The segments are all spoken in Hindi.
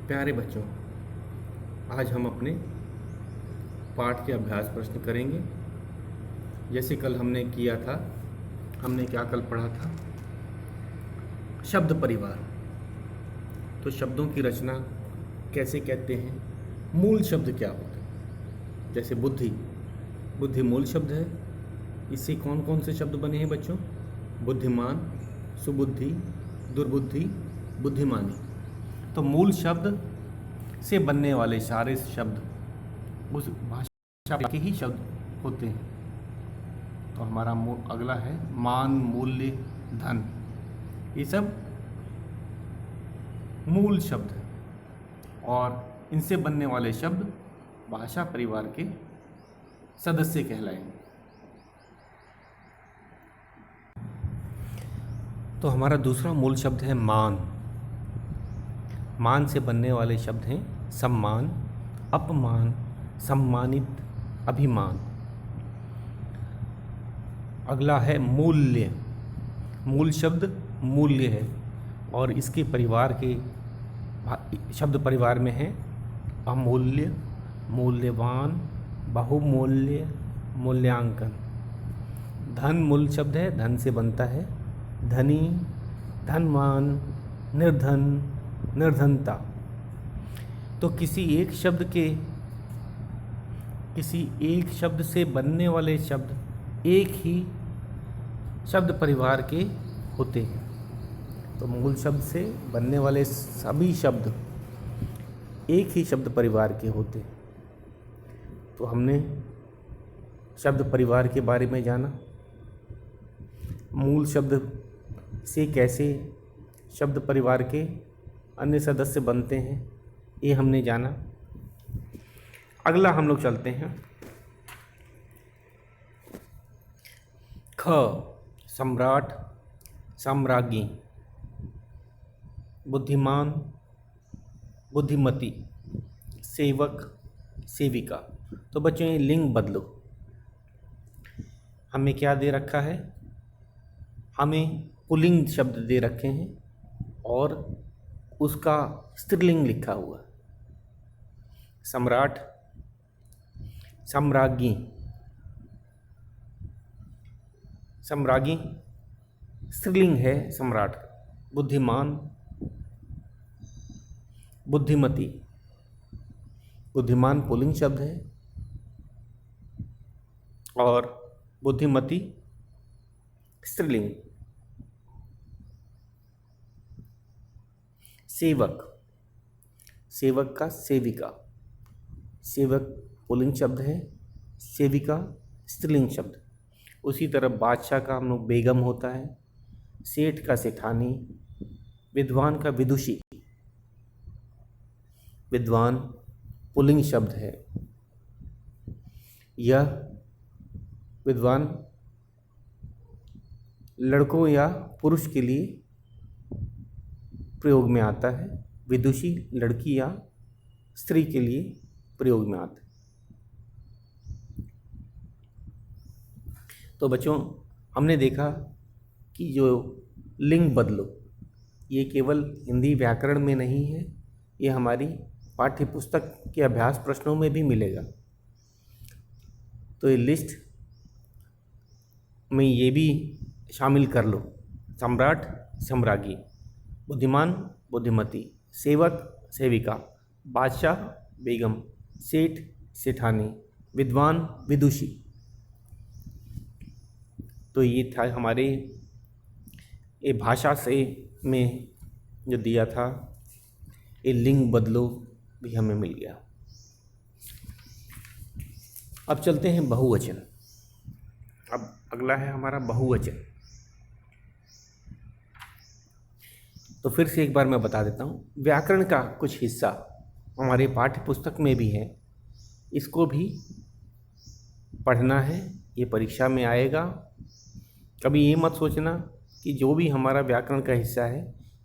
प्यारे बच्चों, आज हम अपने पाठ के अभ्यास प्रश्न करेंगे। जैसे कल हमने किया था, हमने क्या कल पढ़ा था? शब्द परिवार। तो शब्दों की रचना कैसे कहते हैं, मूल शब्द क्या होते हैं? जैसे बुद्धि, बुद्धि मूल शब्द है। इससे कौन कौन से शब्द बने हैं बच्चों? बुद्धिमान, सुबुद्धि, दुर्बुद्धि, बुद्धिमानी। तो मूल शब्द से बनने वाले सारे शब्द उस भाषा के ही शब्द होते हैं। तो हमारा अगला है मान, मूल्य, धन। ये सब मूल शब्द हैं और इनसे बनने वाले शब्द भाषा परिवार के सदस्य कहलाएंगे। तो हमारा दूसरा मूल शब्द है मान। मान से बनने वाले शब्द हैं सम्मान, अपमान, सम्मानित, अभिमान। अगला है मूल्य। मूल शब्द मूल्य है और इसके परिवार के शब्द परिवार में है अमूल्य, मूल्यवान, बहुमूल्य, मूल्यांकन। धन मूल शब्द है, धन से बनता है धनी, धनवान, निर्धन, निर्धनता। तो किसी एक शब्द से बनने वाले शब्द एक ही शब्द परिवार के होते हैं। तो मूल शब्द से बनने वाले सभी शब्द एक ही शब्द परिवार के होते हैं। तो हमने शब्द परिवार के बारे में जाना, मूल शब्द से कैसे शब्द परिवार के अन्य सदस्य बनते हैं, ये हमने जाना। अगला हम लोग चलते हैं ख, सम्राट, साम्राज्ञी, बुद्धिमान, बुद्धिमती, सेवक, सेविका। तो बच्चों ये लिंग बदलो। हमें क्या दे रखा है? हमें पुल्लिंग शब्द दे रखे हैं और उसका स्त्रीलिंग लिखा हुआ। सम्राट, साम्राज्ञी, साम्राज्ञी स्त्रीलिंग है सम्राट। बुद्धिमान, बुद्धिमती, बुद्धिमान पुल्लिंग शब्द है और बुद्धिमती स्त्रीलिंग। सेवक, सेवक का सेविका। सेवक पुल्लिंग शब्द है, सेविका स्त्रीलिंग शब्द। उसी तरह बादशाह का हम लोग बेगम होता है, सेठ का सेठानी, विद्वान का विदुषी। विद्वान पुल्लिंग शब्द है। यह विद्वान लड़कों या पुरुष के लिए प्रयोग में आता है, विदुषी लड़की या स्त्री के लिए प्रयोग में आता है। तो बच्चों हमने देखा कि जो लिंग बदलो ये केवल हिंदी व्याकरण में नहीं है, ये हमारी पाठ्य पुस्तक के अभ्यास प्रश्नों में भी मिलेगा। तो ये लिस्ट में ये भी शामिल कर लो। सम्राट, सम्राज्ञी, बुद्धिमान, बुद्धिमती, सेवक, सेविका, बादशाह, बेगम, सेठ, सेठानी, विद्वान, विदुषी। तो ये था हमारे ये भाषा से में जो दिया था, ये लिंग बदलो भी हमें मिल गया। अब चलते हैं बहुवचन। अब अगला है हमारा बहुवचन। तो फिर से एक बार मैं बता देता हूँ, व्याकरण का कुछ हिस्सा हमारे पाठ्य पुस्तक में भी है, इसको भी पढ़ना है, ये परीक्षा में आएगा। कभी ये मत सोचना कि जो भी हमारा व्याकरण का हिस्सा है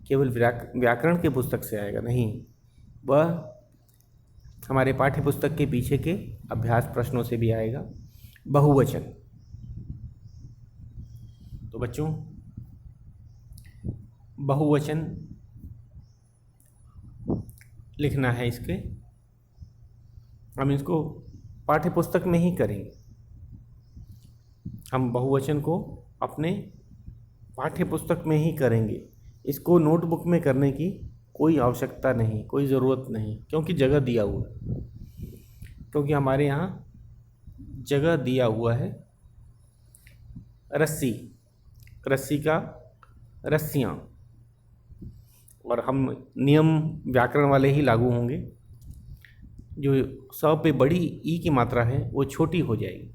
केवल व्याकरण के पुस्तक से आएगा, नहीं, वह हमारे पाठ्य पुस्तक के पीछे के अभ्यास प्रश्नों से भी आएगा। बहुवचन। तो बच्चों बहुवचन लिखना है इसके, हम इसको पाठ्य पुस्तक में ही करेंगे। हम बहुवचन को अपने पाठ्य पुस्तक में ही करेंगे। इसको नोटबुक में करने की कोई आवश्यकता नहीं, कोई ज़रूरत नहीं, क्योंकि जगह दिया हुआ है, क्योंकि हमारे यहाँ जगह दिया हुआ है। रस्सी, रस्सी का रस्सियाँ, और हम नियम व्याकरण वाले ही लागू होंगे। जो स पे बड़ी ई की मात्रा है वो छोटी हो जाएगी।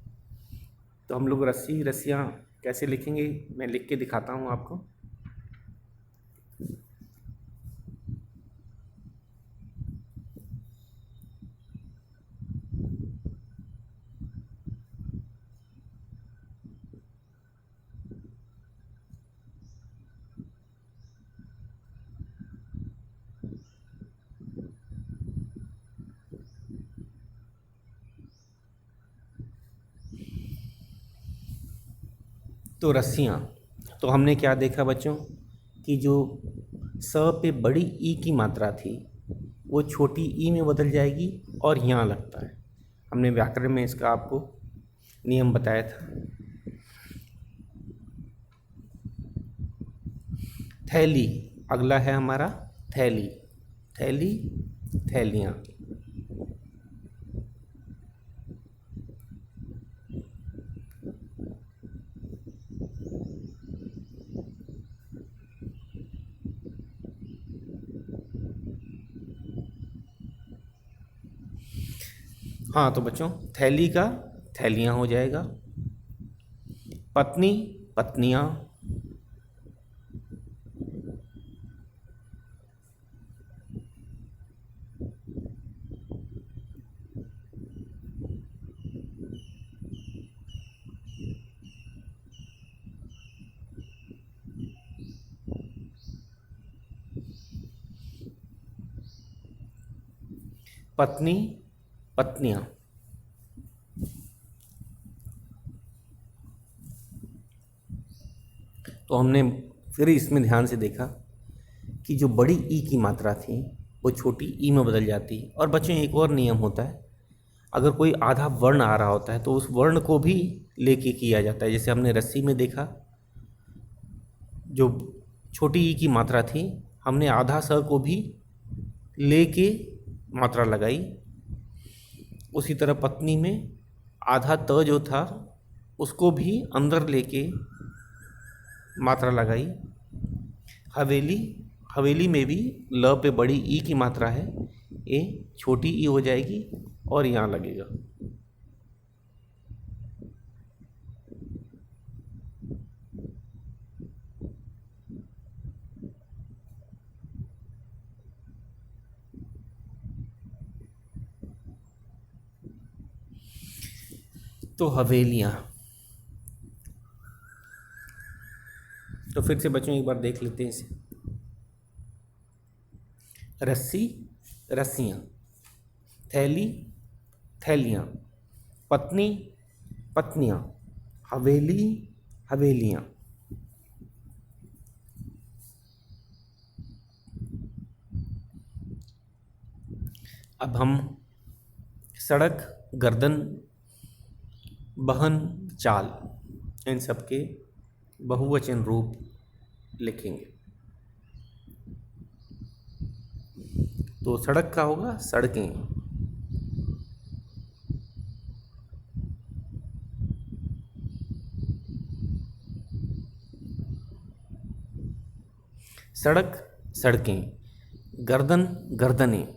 तो हम लोग रस्सी रस्सियाँ कैसे लिखेंगे, मैं लिख के दिखाता हूँ आपको। तो रस्सियाँ, तो हमने क्या देखा बच्चों कि जो स पे बड़ी ई की मात्रा थी वो छोटी ई में बदल जाएगी और यहाँ लगता है। हमने व्याकरण में इसका आपको नियम बताया था। थैली, अगला है हमारा थैली, थैली, थैलियाँ। हाँ तो बच्चों थैली का थैलियाँ हो जाएगा। पत्नी, पत्नियाँ। पत्नी, पत्नियाँ। तो हमने फिर इसमें ध्यान से देखा कि जो बड़ी ई की मात्रा थी वो छोटी ई में बदल जाती है। और बच्चों एक और नियम होता है, अगर कोई आधा वर्ण आ रहा होता है तो उस वर्ण को भी लेके किया जाता है। जैसे हमने रस्सी में देखा, जो छोटी ई की मात्रा थी हमने आधा स को भी लेके मात्रा लगाई। उसी तरह पत्नी में आधा त जो था उसको भी अंदर लेके मात्रा लगाई। हवेली, हवेली में भी ल पे बड़ी ई की मात्रा है, ए छोटी ई हो जाएगी और यहाँ लगेगा। तो हवेलियाँ। तो फिर से बच्चों एक बार देख लेते हैं इसे। रस्सी, रस्सियाँ। थैली, थैलियाँ। पत्नी, पत्नियाँ। हवेली, हवेलियाँ। अब हम सड़क, गर्दन, बहन, चाल, इन सब के बहुवचन रूप लिखेंगे। तो सड़क का होगा सड़कें, सड़क, सड़कें। गर्दन, गर्दनें।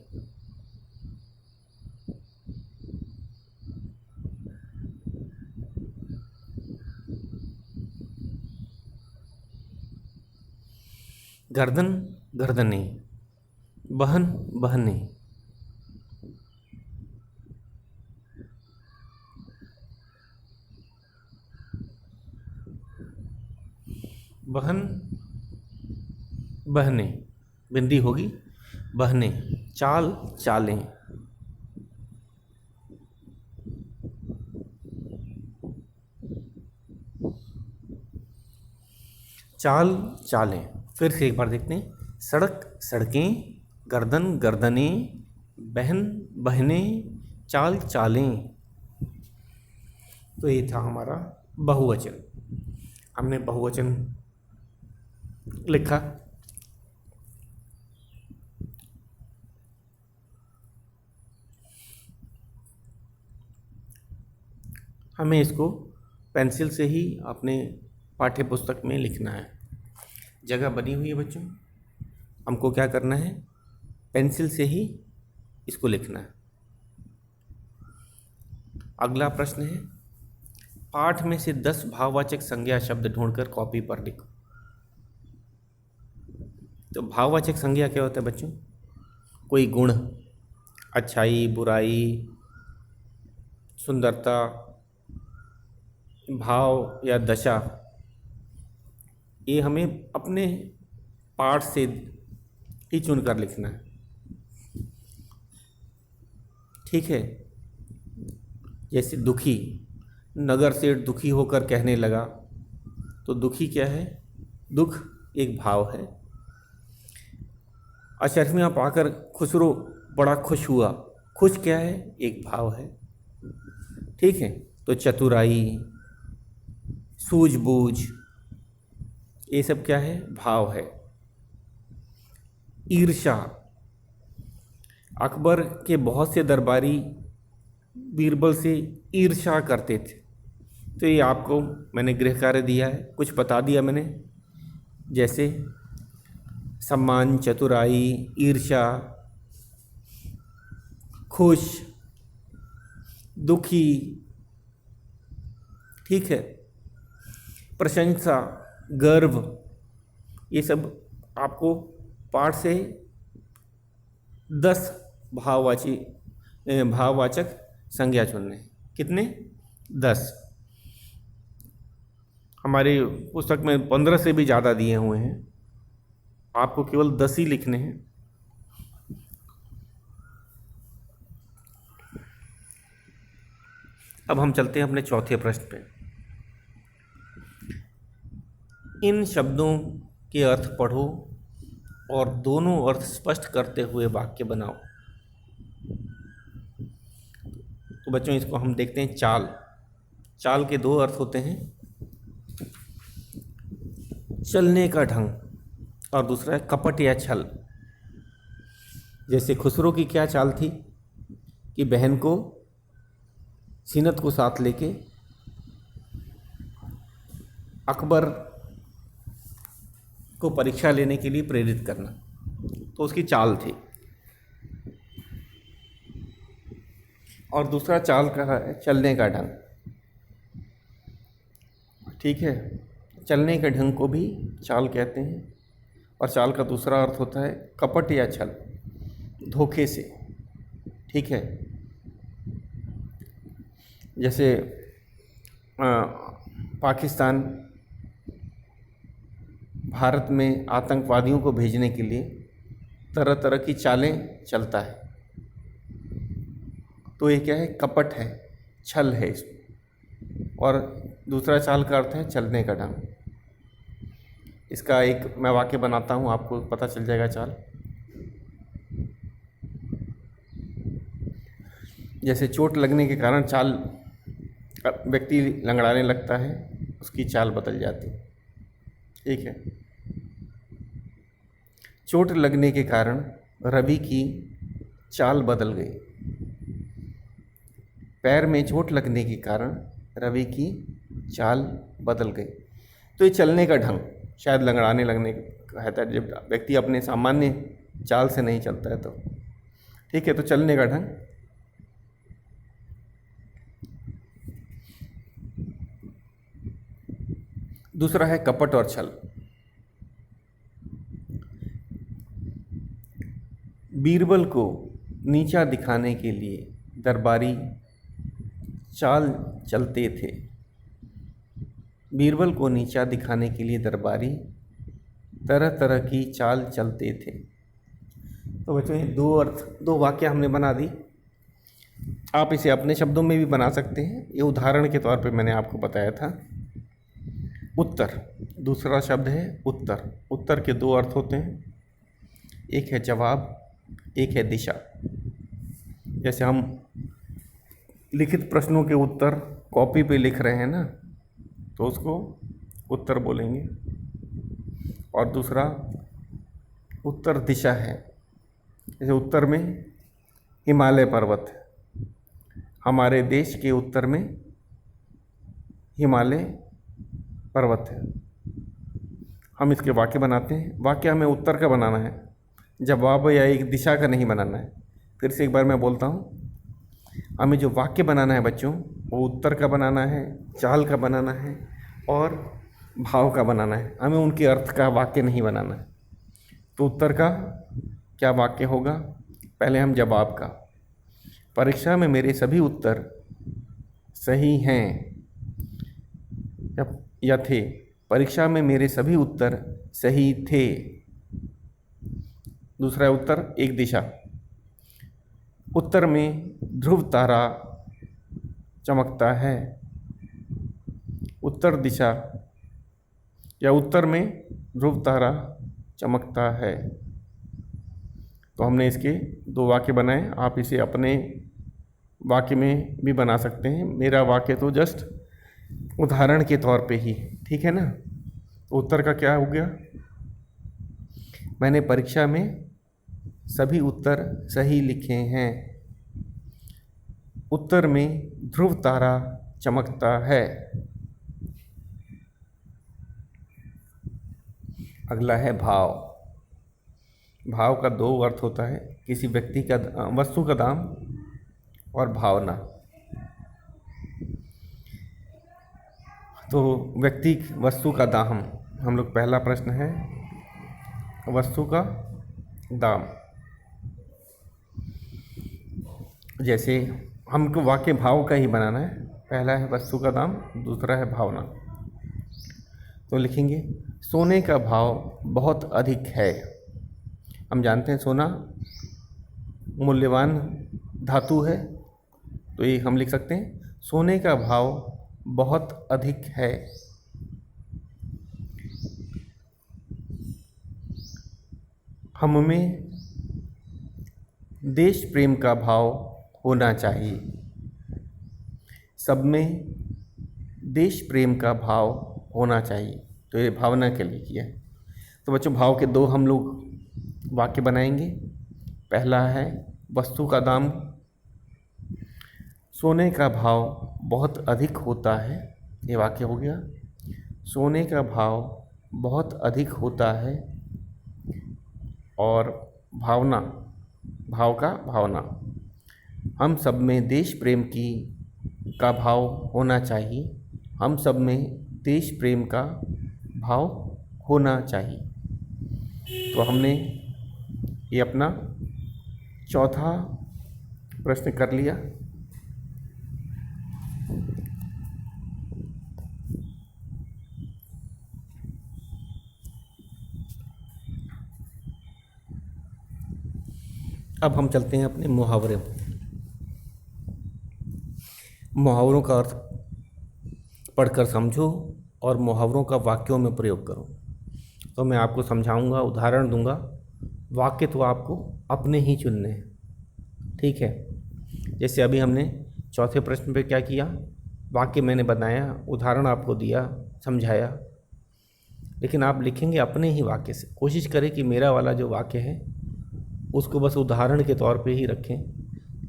गर्दन, गर्दनें। बहन, बहनें। बहन, बहनें, बिंदी होगी, बहनें। चाल, चालें। चाल, चालें। फिर से एक बार देखते हैं। सड़क, सड़कें। गर्दन गर्दने, बहन बहने, चाल चालें। तो ये था हमारा बहुवचन। हमने बहुवचन लिखा। हमें इसको पेंसिल से ही अपने पाठ्य पुस्तक में लिखना है। जगह बनी हुई है बच्चों, हमको क्या करना है, पेंसिल से ही इसको लिखना है। अगला प्रश्न है, पाठ में से 10 भाववाचक संज्ञा शब्द ढूंढकर कॉपी पर लिखो। तो भाववाचक संज्ञा क्या होता है बच्चों? कोई गुण, अच्छाई, बुराई, सुंदरता, भाव या दशा, ये हमें अपने पाठ से ही चुनकर लिखना है। ठीक है। जैसे दुखी, नगर सेठ दुखी होकर कहने लगा, तो दुखी क्या है? दुख एक भाव है। अशर्फियाँ पाकर खुसरो बड़ा खुश हुआ, खुश क्या है? एक भाव है। ठीक है। तो चतुराई, सूझबूझ, ये सब क्या है? भाव है। ईर्ष्या, अकबर के बहुत से दरबारी बीरबल से ईर्ष्या करते थे। तो ये आपको मैंने गृह कार्य दिया है, कुछ बता दिया मैंने, जैसे सम्मान, चतुराई, ईर्ष्या, खुश, दुखी। ठीक है। प्रशंसा, गर्व, ये सब आपको पाठ से 10 भाववाचक संज्ञा चुनने। कितने? 10। हमारी पुस्तक में 15 से भी ज़्यादा दिए हुए हैं, आपको केवल 10 ही लिखने हैं। अब हम चलते हैं अपने चौथे प्रश्न पे। इन शब्दों के अर्थ पढ़ो और दोनों अर्थ स्पष्ट करते हुए वाक्य बनाओ। तो बच्चों, इसको हम देखते हैं चाल। चाल के 2 अर्थ होते हैं, चलने का ढंग और दूसरा है कपट या छल। जैसे खुसरो की क्या चाल थी कि बहन को, सीनत को साथ लेके अकबर को परीक्षा लेने के लिए प्रेरित करना, तो उसकी चाल थी। और दूसरा चाल का है चलने का ढंग। ठीक है। चलने के ढंग को भी चाल कहते हैं। और चाल का दूसरा अर्थ होता है कपट या छल, धोखे से। ठीक है। जैसे पाकिस्तान भारत में आतंकवादियों को भेजने के लिए तरह तरह की चालें चलता है, तो ये क्या है? कपट है, छल है इसमें। और दूसरा चाल का अर्थ है चलने का ढंग। इसका एक मैं वाक्य बनाता हूँ, आपको पता चल जाएगा चाल। जैसे चोट लगने के कारण चाल, व्यक्ति लंगड़ाने लगता है, उसकी चाल बदल जाती है। ठीक है। चोट लगने के कारण रवि की चाल बदल गई। पैर में चोट लगने के कारण रवि की चाल बदल गई। तो ये चलने का ढंग शायद लंगड़ाने लगने का है, जब व्यक्ति अपने सामान्य चाल से नहीं चलता है तो। ठीक है। तो चलने का ढंग। दूसरा है कपट और छल। बीरबल को नीचा दिखाने के लिए दरबारी चाल चलते थे। बीरबल को नीचा दिखाने के लिए दरबारी तरह तरह की चाल चलते थे। तो बच्चों, ये 2 अर्थ, 2 वाक्य हमने बना दी। आप इसे अपने शब्दों में भी बना सकते हैं। ये उदाहरण के तौर पे मैंने आपको बताया था। उत्तर, दूसरा शब्द है उत्तर। उत्तर के 2 अर्थ होते हैं, एक है जवाब एक है दिशा। जैसे हम लिखित प्रश्नों के उत्तर कॉपी पे लिख रहे हैं ना, तो उसको उत्तर बोलेंगे। और दूसरा उत्तर दिशा है। जैसे उत्तर में हिमालय पर्वत है, हमारे देश के उत्तर में हिमालय पर्वत है। हम इसके वाक्य बनाते हैं। वाक्य हमें उत्तर का बनाना है, जवाब या एक दिशा का नहीं बनाना है। फिर से एक बार मैं बोलता हूँ, हमें जो वाक्य बनाना है बच्चों, वो उत्तर का बनाना है, चाल का बनाना है और भाव का बनाना है। हमें उनके अर्थ का वाक्य नहीं बनाना है। तो उत्तर का क्या वाक्य होगा? पहले हम जवाब का, परीक्षा में मेरे सभी उत्तर सही हैं या थे। परीक्षा में मेरे सभी उत्तर सही थे। दूसरा उत्तर एक दिशा। उत्तर में ध्रुव तारा चमकता है। उत्तर दिशा या उत्तर में ध्रुव तारा चमकता है। तो हमने इसके दो वाक्य बनाए। आप इसे अपने वाक्य में भी बना सकते हैं। मेरा वाक्य तो जस्ट उदाहरण के तौर पे ही, ठीक है ना। उत्तर का क्या हो गया? मैंने परीक्षा में सभी उत्तर सही लिखे हैं। उत्तर में ध्रुव तारा चमकता है। अगला है भाव। भाव का दो अर्थ होता है, किसी व्यक्ति का वस्तु का दाम और भावना। तो व्यक्ति वस्तु का दाम, हम लोग पहला प्रश्न है वस्तु का दाम। जैसे हमको वाक्य भाव का ही बनाना है। पहला है वस्तु का दाम, दूसरा है भावना। तो लिखेंगे सोने का भाव बहुत अधिक है। हम जानते हैं सोना मूल्यवान धातु है, तो ये हम लिख सकते हैं सोने का भाव बहुत अधिक है। हम में देश प्रेम का भाव होना चाहिए। सब में देश प्रेम का भाव होना चाहिए। तो ये भावना के लिए किया है। तो बच्चों भाव के दो हम लोग वाक्य बनाएंगे। पहला है वस्तु का दाम, सोने का भाव बहुत अधिक होता है। ये वाक्य हो गया। सोने का भाव बहुत अधिक होता है। और भावना, भाव का भावना, हम सब में देश प्रेम का भाव होना चाहिए। हम सब में देश प्रेम का भाव होना चाहिए। तो हमने ये अपना चौथा प्रश्न कर लिया। अब हम चलते हैं अपने मुहावरे। मुहावरों का अर्थ पढ़कर समझो और मुहावरों का वाक्यों में प्रयोग करो। तो मैं आपको समझाऊंगा, उदाहरण दूंगा। वाक्य तो आपको अपने ही चुनने हैं, ठीक है। जैसे अभी हमने चौथे प्रश्न पे क्या किया, वाक्य मैंने बनाया, उदाहरण आपको दिया, समझाया। लेकिन आप लिखेंगे अपने ही वाक्य से। कोशिश करें कि मेरा वाला जो वाक्य है उसको बस उदाहरण के तौर पे ही रखें।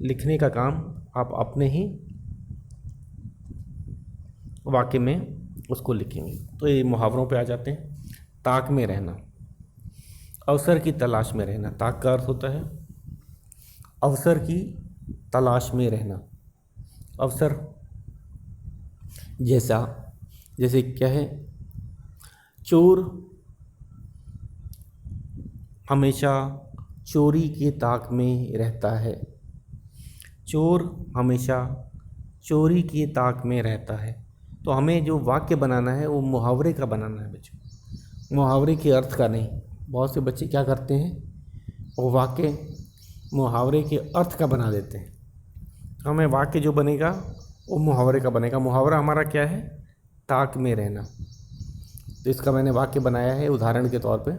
लिखने का काम आप अपने ही वाक्य में उसको लिखेंगे। तो ये मुहावरों पे आ जाते हैं। ताक में रहना, अवसर की तलाश में रहना। ताक का अर्थ होता है अवसर की तलाश में रहना। अवसर जैसे क्या है, चोर हमेशा चोरी के ताक में रहता है। चोर हमेशा चोरी के ताक में रहता है। तो हमें जो वाक्य बनाना है वो मुहावरे का बनाना है बच्चों, मुहावरे के अर्थ का नहीं। बहुत से बच्चे क्या करते हैं, वो वाक्य मुहावरे के अर्थ का बना देते हैं। तो हमें वाक्य जो बनेगा वो मुहावरे का बनेगा। मुहावरा हमारा क्या है, ताक में रहना। तो इसका मैंने वाक्य बनाया है उदाहरण के तौर पे।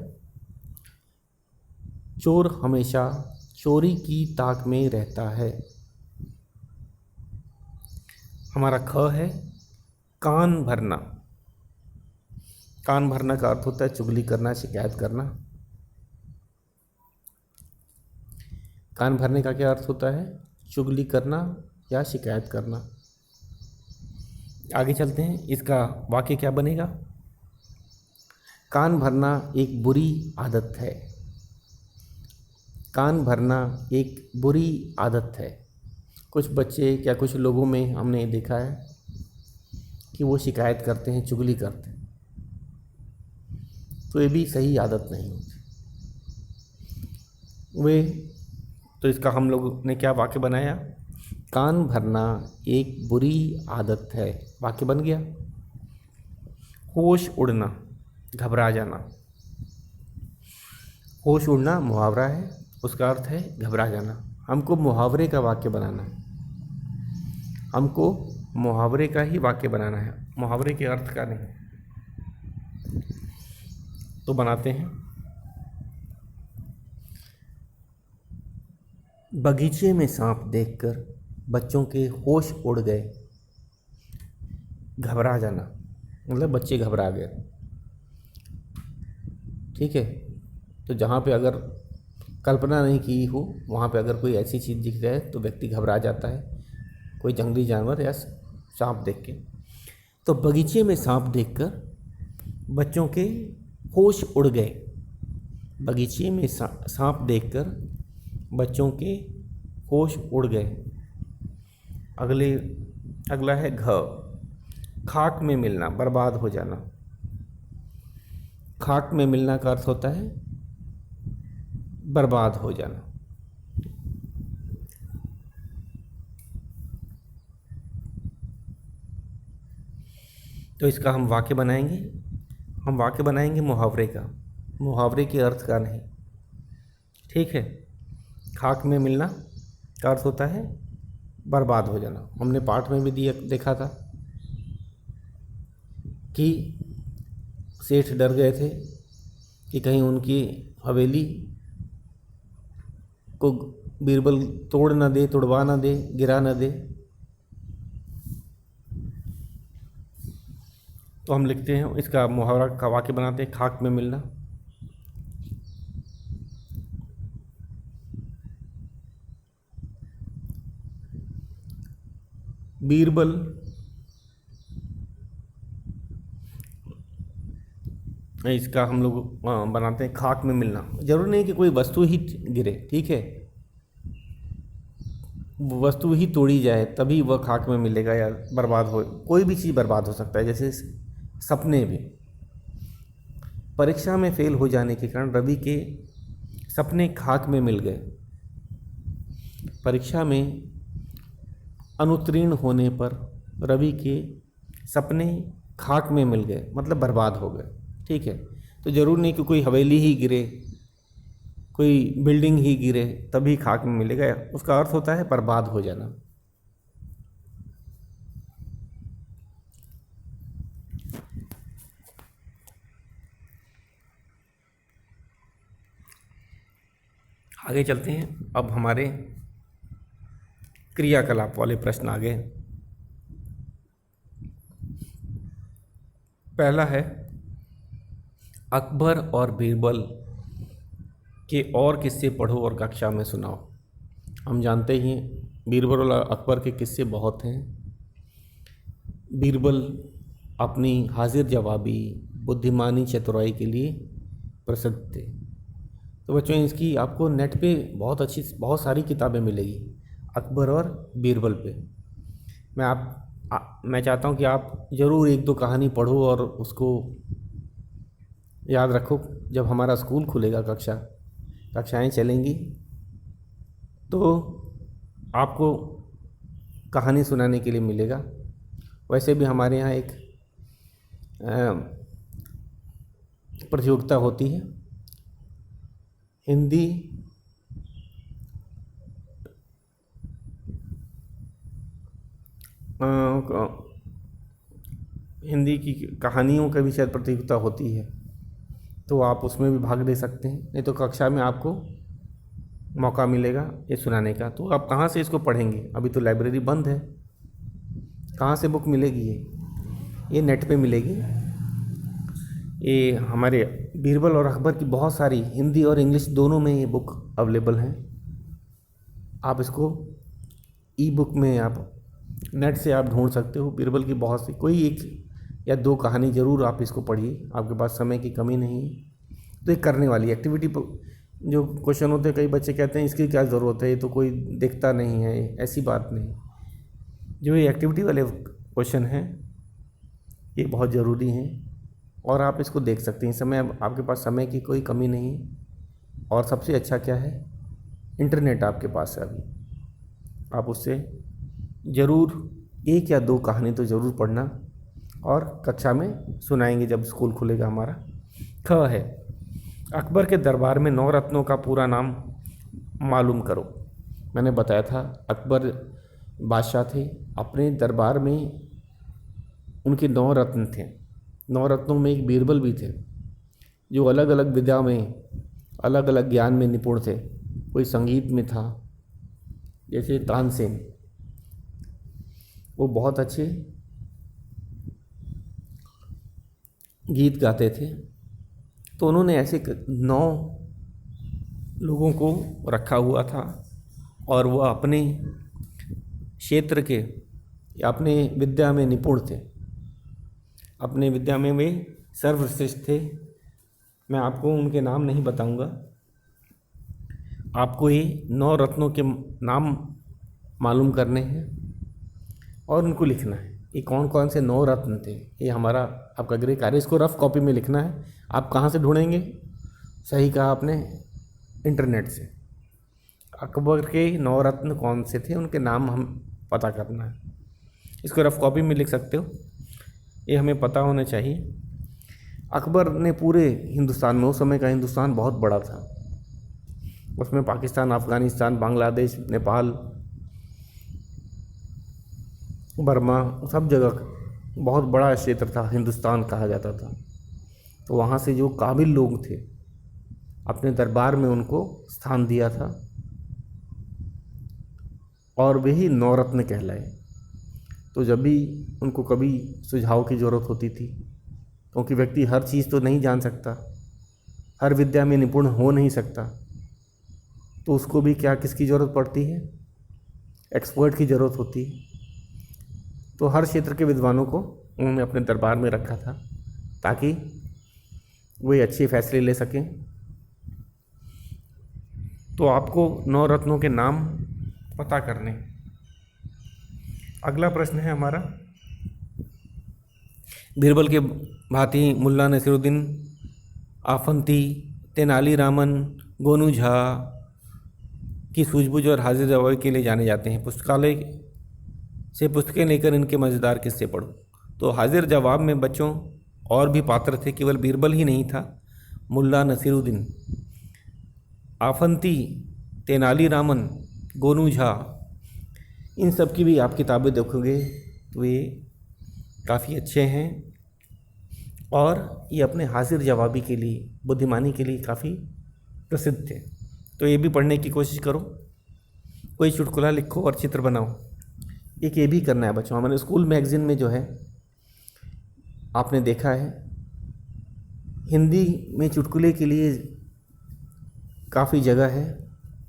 चोर हमेशा चोरी की ताक में रहता है। हमारा ख है कान भरना। कान भरना का अर्थ होता है चुगली करना, शिकायत करना। कान भरने का क्या अर्थ होता है? चुगली करना या शिकायत करना। आगे चलते हैं, इसका वाक्य क्या बनेगा? कान भरना एक बुरी आदत है। कान भरना एक बुरी आदत है। कुछ बच्चे या कुछ लोगों में हमने देखा है कि वो शिकायत करते हैं, चुगली करते हैं, तो ये भी सही आदत नहीं होती। वे तो इसका हम लोग ने क्या वाक्य बनाया? कान भरना एक बुरी आदत है। वाक्य बन गया। होश उड़ना, घबरा जाना। होश उड़ना मुहावरा है, उसका अर्थ है घबरा जाना। हमको मुहावरे का वाक्य बनाना है। हमको मुहावरे का ही वाक्य बनाना है, मुहावरे के अर्थ का नहीं। तो बनाते हैं। बगीचे में सांप देखकर बच्चों के होश उड़ गए। घबरा जाना मतलब बच्चे घबरा गए। ठीक है, तो जहाँ पे अगर कल्पना नहीं की हो वहाँ पे अगर कोई ऐसी चीज़ दिख जाए तो व्यक्ति घबरा जाता है, कोई जंगली जानवर या सांप देख के। तो बगीचे में सांप देखकर बच्चों के होश उड़ गए। बगीचे में सांप देखकर बच्चों के होश उड़ गए। अगला है घ, खाक में मिलना, बर्बाद हो जाना। खाक में मिलना का अर्थ होता है बर्बाद हो जाना। तो इसका हम वाक्य बनाएंगे। हम वाक्य बनाएंगे मुहावरे का, मुहावरे के अर्थ का नहीं। ठीक है, खाक में मिलना का अर्थ होता है बर्बाद हो जाना। हमने पाठ में भी देखा था कि सेठ डर गए थे कि कहीं उनकी हवेली को बीरबल तोड़ ना दे, तुड़वा ना दे, गिरा ना दे। तो हम लिखते हैं, इसका मुहावरा का वाक्य बनाते हैं, खाक में मिलना। बीरबल इसका हम लोग बनाते हैं खाक में मिलना। जरूरी नहीं कि कोई वस्तु ही गिरे, ठीक है, वस्तु ही तोड़ी जाए तभी वह खाक में मिलेगा या बर्बाद हो। कोई भी चीज़ बर्बाद हो सकता है, जैसे सपने भी। परीक्षा में फेल हो जाने के कारण रवि के सपने खाक में मिल गए। परीक्षा में अनुत्तीर्ण होने पर रवि के सपने खाक में मिल गए, मतलब बर्बाद हो गए। ठीक है, तो ज़रूर नहीं कि कोई हवेली ही गिरे, कोई बिल्डिंग ही गिरे तभी खाक में मिलेगा। उसका अर्थ होता है बर्बाद हो जाना। आगे चलते हैं। अब हमारे क्रियाकलाप वाले प्रश्न आ गए। पहला है, अकबर और बीरबल के और किस्से पढ़ो और कक्षा में सुनाओ। हम जानते ही हैं बीरबल और अकबर के किस्से बहुत हैं। बीरबल अपनी हाजिर जवाबी, बुद्धिमानी, चतुराई के लिए प्रसिद्ध थे। तो बच्चों, इसकी आपको नेट पे बहुत सारी किताबें मिलेगी अकबर और बीरबल पे। मैं चाहता हूँ कि आप ज़रूर एक दो कहानी पढ़ो और उसको याद रखो। जब हमारा स्कूल खुलेगा, कक्षाएं चलेंगी, तो आपको कहानी सुनाने के लिए मिलेगा। वैसे भी हमारे यहाँ एक प्रतियोगिता होती है, हिंदी की कहानियों का भी शायद प्रतियोगिता होती है, तो आप उसमें भी भाग ले सकते हैं। नहीं तो कक्षा में आपको मौका मिलेगा ये सुनाने का। तो आप कहाँ से इसको पढ़ेंगे? अभी तो लाइब्रेरी बंद है, कहाँ से बुक मिलेगी? ये नेट पे मिलेगी। ये हमारे बीरबल और अकबर की बहुत सारी हिंदी और इंग्लिश दोनों में ये बुक अवेलेबल हैं। आप इसको ई बुक में आप नेट से आप ढूंढ सकते हो। बीरबल की बहुत सी, कोई एक या दो कहानी ज़रूर आप इसको पढ़िए, आपके पास समय की कमी नहीं है तो एक करने वाली एक्टिविटी। जो क्वेश्चन होते हैं, कई बच्चे कहते हैं इसकी क्या ज़रूरत है, ये तो कोई देखता नहीं है। ऐसी बात नहीं, जो ये एक्टिविटी वाले क्वेश्चन हैं ये बहुत ज़रूरी हैं और आप इसको देख सकते हैं। समय आपके पास समय की कोई कमी नहीं है। और सबसे अच्छा क्या है, इंटरनेट आपके पास है अभी, आप उससे ज़रूर एक या दो कहानी तो ज़रूर पढ़ना और कक्षा में सुनाएंगे जब स्कूल खुलेगा हमारा। ख है, अकबर के दरबार में 9 रत्नों का पूरा नाम मालूम करो। मैंने बताया था अकबर बादशाह थे, अपने दरबार में उनके 9 रत्न थे। 9 रत्नों में एक बीरबल भी थे, जो अलग अलग विद्या में, अलग अलग ज्ञान में निपुण थे। कोई संगीत में था, जैसे तानसेन, वो बहुत अच्छे गीत गाते थे। तो उन्होंने ऐसे 9 लोगों को रखा हुआ था और वह अपने क्षेत्र के या अपने विद्या में निपुण थे, अपने विद्या में वे सर्वश्रेष्ठ थे। मैं आपको उनके नाम नहीं बताऊंगा, आपको ये 9 रत्नों के नाम मालूम करने हैं और उनको लिखना है। ये कौन कौन से 9 रत्न थे, ये हमारा आपका गृह कार्य। इसको रफ कॉपी में लिखना है। आप कहाँ से ढूंढेंगे? सही कहा आपने, इंटरनेट से। अकबर के 9 रत्न कौन से थे, उनके नाम हम पता करना है। इसको रफ कॉपी में लिख सकते हो, ये हमें पता होना चाहिए। अकबर ने पूरे हिंदुस्तान में, उस समय का हिंदुस्तान बहुत बड़ा था, उसमें पाकिस्तान, अफ़गानिस्तान, बांग्लादेश, नेपाल, बर्मा, सब जगह बहुत बड़ा क्षेत्र था, हिंदुस्तान कहा जाता था। तो वहाँ से जो काबिल लोग थे, अपने दरबार में उनको स्थान दिया था और वही 9 रत्न कहलाए। तो जब भी उनको कभी सुझाव की ज़रूरत होती थी, क्योंकि व्यक्ति हर चीज़ तो नहीं जान सकता, हर विद्या में निपुण हो नहीं सकता, तो उसको भी क्या, किसकी ज़रूरत पड़ती है? एक्सपर्ट की ज़रूरत होती है। तो हर क्षेत्र के विद्वानों को उन्होंने अपने दरबार में रखा था ताकि वे अच्छे फैसले ले सकें। तो आपको 9 रत्नों के नाम पता करने। अगला प्रश्न है हमारा, बीरबल के भांति मुल्ला नसीरुद्दीन, आफंती, तेनालीरामन, गोनू झा की सूझबूझ और हाजिर जवाबी के लिए जाने जाते हैं। पुस्तकालय से पुस्तकें लेकर इनके मज़ेदार किस्से पढ़ो। तो हाजिर जवाब में बच्चों और भी पात्र थे, केवल बीरबल ही नहीं था। मुल्ला नसीरुद्दीन, आफंती, तेनालीरामन, गोनू झा, इन सब की भी आप किताबें देखोगे तो ये काफ़ी अच्छे हैं और ये अपने हाजिर जवाबी के लिए, बुद्धिमानी के लिए काफ़ी प्रसिद्ध थे। तो ये भी पढ़ने की कोशिश करो। कोई चुटकुला लिखो और चित्र बनाओ। एक ये भी करना है बच्चों। हमारे स्कूल मैगज़ीन में जो है, आपने देखा है, हिंदी में चुटकुले के लिए काफ़ी जगह है,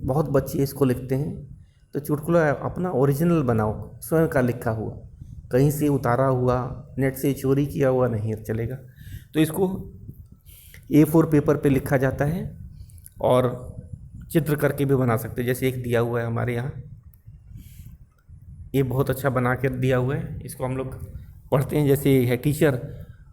बहुत बच्चे इसको लिखते हैं। तो चुटकुला अपना ओरिजिनल बनाओ, स्वयं का लिखा हुआ, कहीं से उतारा हुआ, नेट से चोरी किया हुआ नहीं चलेगा। तो इसको A4 पेपर पे लिखा जाता है और चित्र करके भी बना सकते हैं। जैसे एक दिया हुआ है हमारे यहाँ, ये बहुत अच्छा बना कर दिया हुआ है, इसको हम लोग पढ़ते हैं। जैसे है, टीचर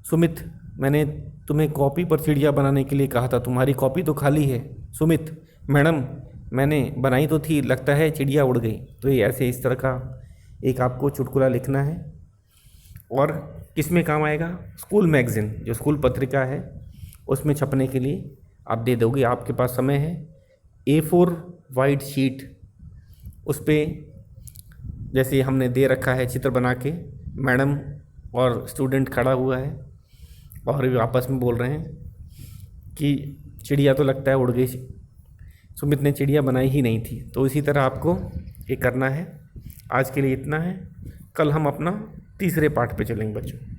सुमित, मैंने तुम्हें कॉपी पर चिड़िया बनाने के लिए कहा था, तुम्हारी कॉपी तो खाली है। सुमित, मैडम मैंने बनाई तो थी, लगता है चिड़िया उड़ गई। तो ये ऐसे इस तरह का एक आपको चुटकुला लिखना है और किस में काम आएगा? स्कूल मैगज़ीन, जो स्कूल पत्रिका है, उसमें छपने के लिए आप दे दोगे। आपके पास समय है। A4 वाइट शीट, उस पर जैसे हमने दे रखा है चित्र बना के, मैडम और स्टूडेंट खड़ा हुआ है और वे आपस में बोल रहे हैं कि चिड़िया तो लगता है उड़ गई, सुमित ने चिड़िया बनाई ही नहीं थी। तो इसी तरह आपको ये करना है। आज के लिए इतना है, कल हम अपना तीसरे पाठ पे चलेंगे बच्चों।